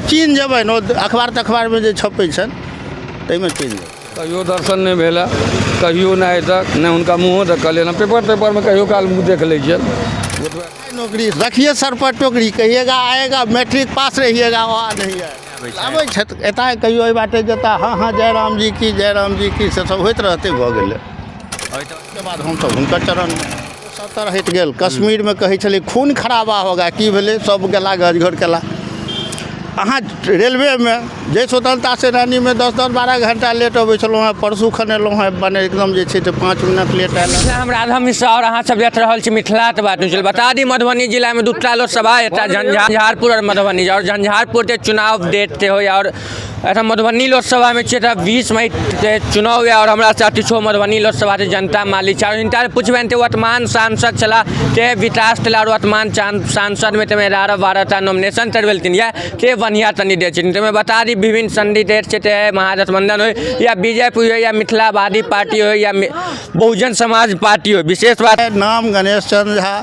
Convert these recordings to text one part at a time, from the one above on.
चीन जेबन अखबार तखबार में जो छपे तमें चीन जेब कहियो दर्शन नहीं भेला कहियो नहीं आए तक नहीं उनका मुँह देखल ना पेपर में कहियो काल मुँह देख लीजिए। नौकरी रखिए सर पर टोकरी कहिएगा आएगा मैट्रिक पास रहिएगा वहाँ नहीं आए एता कहियो बाटे जता हाँ हाँ जयराम जी की से सब होते रहते भ गए। उसके बाद हम सब हुनकर चरण में 70 हटि गेल। कश्मीर में कहे छले खून खराबा होगा की भेले सब गेला गजघर केला। अहाँ रेलवे में जे स्वतंत्रता सेनानी में 10-12 घंटा लेट अबै छलहुँ हैं परसू खन एलहुँ हैं बने एकदम जे छै 5 मिनट लेट आयल। हम राधा मिश्रा और अहाँ सब देख रहल छी मिथिला के बात चल बता दी मधुबनी जिला में दूटा लोकसभा एटा झंझारपुर और मधुबनी और झंझारपुर के चुनाव डेट थे हो और एटा मधुबनी लोकसभा में 20 मई के चुनाव है और हमारा साथी छो मधुबनी लोकसभा के जनता मालिक चार हिंटा पूछबेन ते वर्तमान सांसद चला ते विकास तेला वर्तमान सांसद में ते 12 नॉमिनेशन करवेलथिन या के बढ़िया तनी दे छिन ते बता दी विभिन्न कैंडिडेट छे महागठबंधन हो या बीजेपी हो या मिथिलावादी पार्टी हो या बहुजन समाज पार्टी हो विशेष बात नाम गणेश चंद्र झा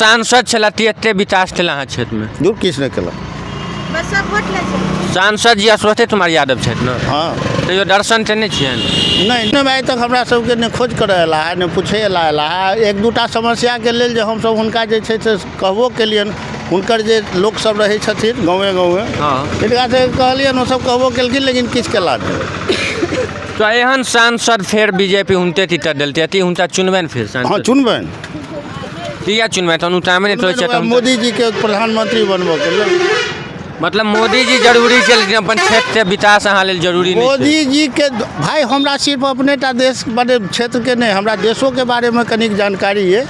सांसद छला एते विकास केला अहाँ क्षेत्र में दूर किस ने केला बस सब वोट ले सांसद जी अस्वस्थ तुम्हार यादव क्षेत्र न हाँ तो दर्शन ते नहीं छियन नहीं आइ तक हमरा सबके ने खोज करे ला ने पूछे ला एक दूटा समस्या के लेल जे हम सब हुनका जे छै से कहबो केलियन हुनकर जे लोक सब रहे छथिन गाँवे हाँ तिनका से कहलियन वो सब कहबो केलखिन लेकिन किछ केला तो एहन सांसद फिर बीजेपी हुनते टिकट देलते अति हुनका चुनबेन फिर सांसद हाँ चुनबेन किया चुनबेन तनु टाइम नहीं तो मोदी जी के प्रधानमंत्री बनबो के लेल मतलब मोदी जी जरूरी छै लेकिन अपन क्षेत्र के विकास अहाँ लेल जरूरी नहीं मोदी जी के भाई हमरा सिर्फ अपने टा देश बड़े क्षेत्र के नहीं हमरा देशों के बारे में कनिक जानकारी है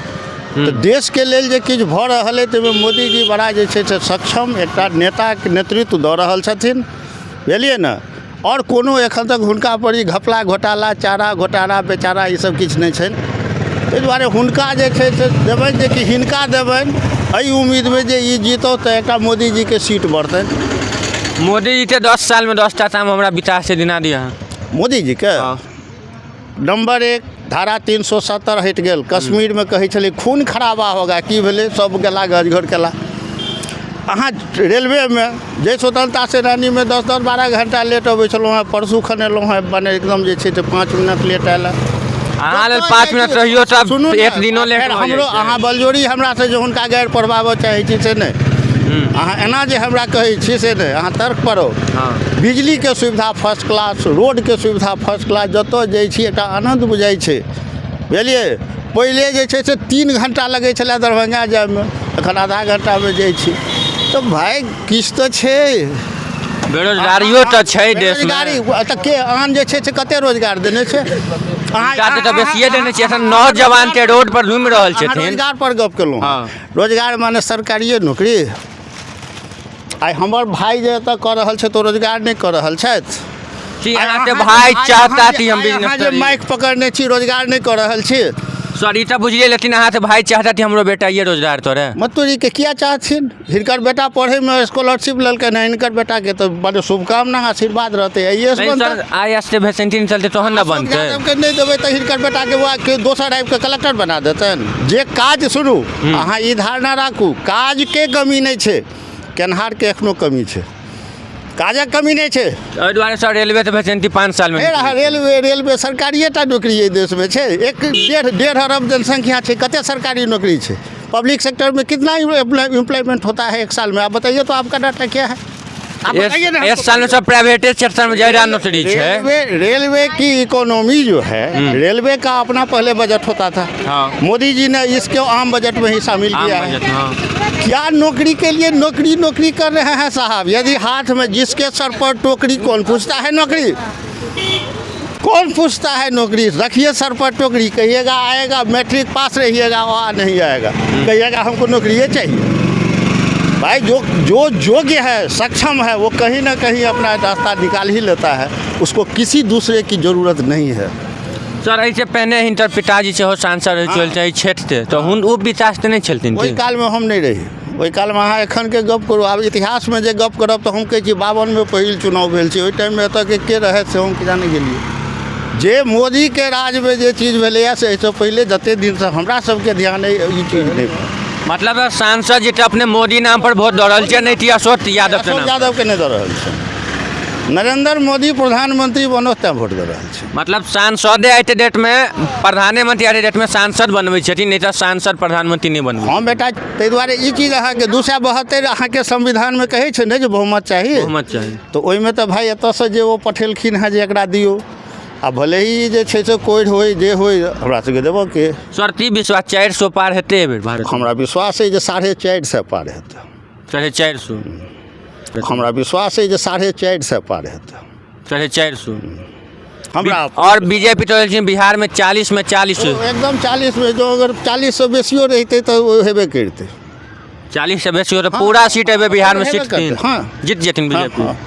तो देश के लेल जे किछु भऽ रहल है ताहिमे मोदी जी बड़ा जे छै से सक्षम एकटा नेता के नेतृत्व दऽ रहल छथिन बुझलिए ना और कोनो एखन तक हुनका पर ई घपला घोटाला चारा घोटाला बेचारा ई सब किछु नहीं छनि ताहि दुआरे हुनका जे छै से देबनि जे कि हिनका देबनि एहि उम्मीद में जे ई जीतो तो एकटा मोदी जी के सीट बढ़तनि। मोदी जी के 10 साल में 10टा काम हमरा विकास से दिना दिया मोदी जी के नंबर 1 धारा 370 हटि गेल। कश्मीर में कहे छले खून खराबा होगा की भेले सब गेला गजघर केला। अहाँ रेलवे में जे स्वतंत्रता सेनानी में 10-12 घंटा लेट अबै छलहुँ हैं परसू खन एलहुँ हैं बने एकदम जे छै 5 मिनट लेट आयल। अहाँ लेल 5 मिनट रहियो तब एक दिनो लेट हमरो अहाँ बलजोरी हमरा से जे हुनका गैर प्रभाव चाहै छी से नहीं अहाँ एना जे हमरा कहै छी से नहीं अहाँ तर्क पढ़ो। बिजली के सुविधा फर्स्ट क्लास रोड के सुविधा फर्स्ट क्लास जतऽ जाइ छी एकटा आनंद बुझाइ छै बुझलिए। पहले जे छै से 3 घंटा लगै छलै दरभंगा जायमे एखन आधा घंटा में जाइ छी तो भाई किछु तो छै बेरोजगारियो तो छै देश में रोजगारी के आन जे छै से कते रोजगार देने छै अहाँ तो बेसिए देने छै एखन नौजवान के रोड पर घूमि रहल छथिन रोजगार पर गप केलहुँ रोजगार माने सरकारिए नौकरी। आइ हमर भाई जे एतऽ कऽ रहल छै तो रोजगार नहीं कऽ रहल छथि कि अहाँके भाई चाहता कि हम बिजनेस जे माइक पकड़ने छी रोजगार नहीं कऽ रहल छी सॉरी तो बुझिए लेकिन अहाँ तो भाई चाहता कि हमरो बेटा ये रोजगार तोरे मतूरी के किया चाहथिन हिनकर बेटा पढ़े में स्कॉलरशिप ललकै ना हिनकर बेटा के तो बड़े शुभकामना आशीर्वाद रहते आईएएस बनतै आईएएस के वैकेंसी निकलते तहन ना बनतै के नहीं देबै तऽ हिनकर बेटा के दोसर आबि के कलेक्टर बना देतन। जे काज सुनू अहाँ ई धारणा राखू काज के कमी नहीं छै केनहार के एखनो कमी छै काजक कमी नहीं छै। ओहि दुआरे सर रेलवे के वैकेंसी 5 साल में रेलवे सरकारिएटा नौकरी एहि देश में छै 1.5 अरब जनसंख्या छै कते सरकारी नौकरी छै पब्लिक सेक्टर में कितना एम्प्लॉयमेंट होता है एक साल में आप बताइए तो आपका डाटा क्या है आप बताइए ना। एक साल में सब प्राइवेट सेक्टर में ज्यादा नौकरी है। रेलवे की इकोनॉमी जो है रेलवे का अपना पहले बजट होता था मोदी जी ने इसको आम बजट में ही शामिल किया है। क्या नौकरी के लिए नौकरी कर रहे हैं साहब यदि हाथ में जिसके सर पर टोकरी कौन पूछता है नौकरी कौन पूछता है नौकरी रखिए सर पर टोकरी कहिएगा आएगा मैट्रिक पास रहिएगा वहाँ नहीं आएगा कहिएगा हमको नौकरी चाहिए। भाई जो योग्य है सक्षम है वो कहीं ना कहीं अपना रास्ता निकाल ही लेता है उसको किसी दूसरे की ज़रूरत नहीं है। सर ऐसे पहले हिनकर पिताजी से हो सांसद चल क्षेत्र तो हुन वो विकास नहीं छलथिन ओहि काल में हम नहीं रही ओहि काल में अहाँ एखन के गप करू आब इतिहास में जे गप करब तो हम कहै छी 52 में पहिल चुनाव भेल छै ओहि टाइम में एतऽ के रहे से हम जाने गेलिए जे मोदी के राज में जे चीज़ भेलैया से एहिसँ पहले जते दिन से हमरा सबके ध्यान है ई चीज़ नहीं मतलब सांसद जी अपने मोदी नाम पर वोट दऽ रहल छै, नहीं कि अशोक यादव के अशोक नाम। यादव के नहीं दऽ रहल छै, नरेंद्र मोदी प्रधानमंत्री बनो तेँ वोट दऽ रहल छै। मतलब सांसदे आइ के डेट में प्रधानमंत्री आइ के डेट में सांसद बनबै छथिन, नहीं तो सांसद प्रधानमंत्री नहीं बनबै। हाँ बेटा, ताहि दुआरे ई चीज अहाँके 272 अहाँके संविधानमे कहै छै ने जे बहुमत चाही, बहुमत चाही। तो ओहिमे तऽ भाई एतऽसँ जे ओ पठेलखिन हेँ जे एकरा दियौ, आ भले ही जे छै से कोइ होय जे होय हमरा सबके देबऽ के। सरती विश्वास 400 पार हेतै एहि बेर भारत? हमरा विश्वास है जे 450 पार हेतै। 450? हमरा विश्वास है जे 450 पार हेतै। 450? हमरा और बीजेपी तो बिहार में 40 में 40 एकदम 40 में, जो अगर 40 से बेसियो रहते तो हेबे करते। 40 से बेसी हो तो पूरा सीट है बिहार में, सीट तीन हाँ जीत जेथिन बीजेपी। हाँ।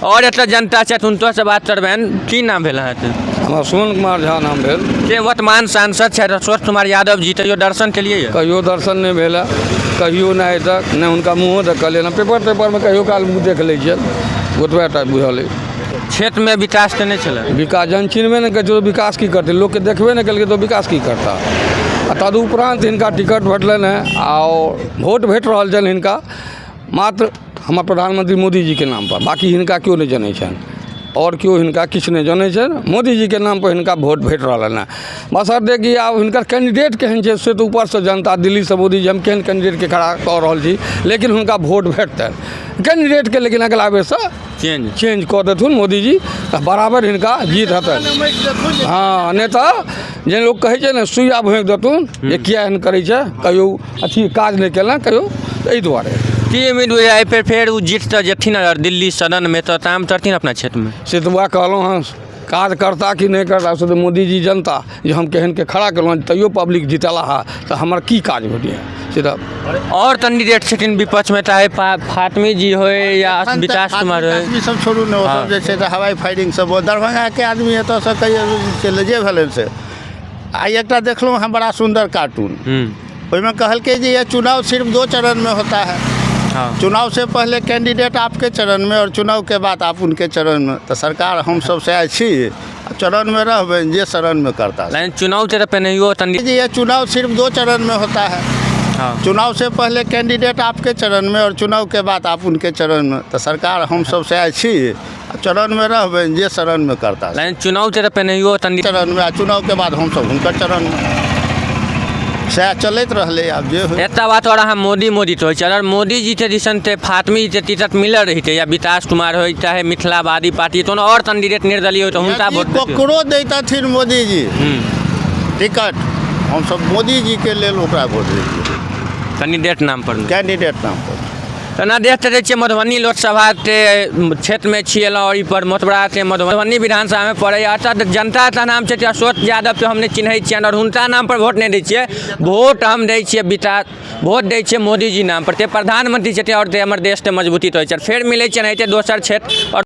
और एतऽ जनता छथि हुनको से बात करबनि, की नाम भेल अहाँके? हमरा सुमन कुमार झा नाम भेल। जे वर्तमान सांसद छथि अशोक कुमार यादव जी, तैयो दर्शन केलियै यऽ? कहियो दर्शन नहीं भेला, कहियो नहीं आइ तक, नहीं हुनका मुँहो देखलियै, ना पेपर में कहियो काल मुँह देख लै छियनि, ओतबे टा बुझल अइ। क्षेत्र में विकास तऽ नहि छलै? विकास जन चिन्हबे नहीं करै तो विकास की करते, लोग के देखबे नहीं केलकै तो विकास की करता। आ तदुपरांत हिनका टिकट भेटलनि हैं और वोट भेट रहल छनि हिनका मात्र हमर प्रधानमंत्री मोदी जी के नाम पर, बाकी हिनका क्यों नहीं जनै छनि, और क्यों हिनका किछु नहीं जनै छनि। मोदी जी के नाम पर हिनका वोट भेट रहल हैं। बशर्ते कि आब हिनकर कैंडिडेट केहन छै से तऽ ऊपर से जनता दिल्ली से मोदी जी हम केहन कैंडिडेट के खड़ा कऽ रहल छी, लेकिन हुनका वोट भेटतनि कैंडिडेट के, लेकिन अगिला बेर से चेंज कऽ देथुन मोदी जी तऽ बराबर हिनका जीत हेतनि। हाँ, नहीं तऽ जे लोग कहै छै ने सुइया भोंकि देथुन जे किया एहन करै छै, कहियो अथी काज नहीं केलनि, कहियो एहि दुआरे। की उम्मीद हुए आई फेर वो जीत तऽ जेथिन दिल्ली सदन में, तो काम करथिन अपना क्षेत्र में? से तो वह कहलहुँ हाँ, काज करता कि नहीं करता से तो मोदी जी जनता जे हम केहन के खड़ा केलहुँ तैयो पब्लिक जितेला है, तो हमार की काज भेटिए सीधा। और कैंडिडेट छथिन विपक्ष में, चाहे फातमी जी हो या विकास कुमार हो, सब छोड़ू ने, सब जे छै से हवाई फायरिंग सब दरभंगा के आदमी एतऽसँ कहियो जे भेलै से। आइ एकटा देखलहुँ हम बड़ा सुंदर कार्टून, ओहिमे कहलकै जे ये चुनाव सिर्फ 2 चरण में होता है। हाँ। चुनाव से पहले कैंडिडेट आपके चरण में और चुनाव के बाद आप उनके चरण में। तो सरकार हम सब से छी चरण में रहबै जे चरण में करता है। लेकिन चुनाव से पहले जी ये चुनाव सिर्फ 2 चरण में होता है। हाँ। चुनाव से पहले कैंडिडेट आपके चरण में और चुनाव के बाद आप उनके चरण में। तो सरकार हम सब से छी चरण में रहबै जे चरण में करता है। लेकिन चुनाव से पहले चरण में, चुनाव के बाद हम सब उनकर चरण में सएह चलैत रहलै। आब जे एता बात और अहाँ मोदी तो अगर मोदी जी के दिसन ते फातमी जी टिकट मिलल रहिते या विकास कुमार हो चाहे मिथिलावादी पार्टी तो और कैंडिडेट निर्दलीय हो तो हुनका वोट ककरो दैतथिन मोदी जी टिकट, हम सब मोदी जी के लेल ओकरा वोट दैतियै कैंडिडेट नाम पर। तेना देखते रहै छियै मधुबनी लोकसभा के क्षेत्र में छियै और ई पर मोतबरा के मधुबनी विधानसभा में पड़े। अर्थात जनता का नाम छै अशोक यादव के हमने चिन्है छियनि और हुनका नाम पर वोट नहीं दै छियै, वोट हम दै छियै वोट दै छियै मोदी जी नाम पर। ते प्रधानमंत्री छथिन और हमर देश के मजबूती तो छै। फेर मिलै छै नहीं दोसर क्षेत्र और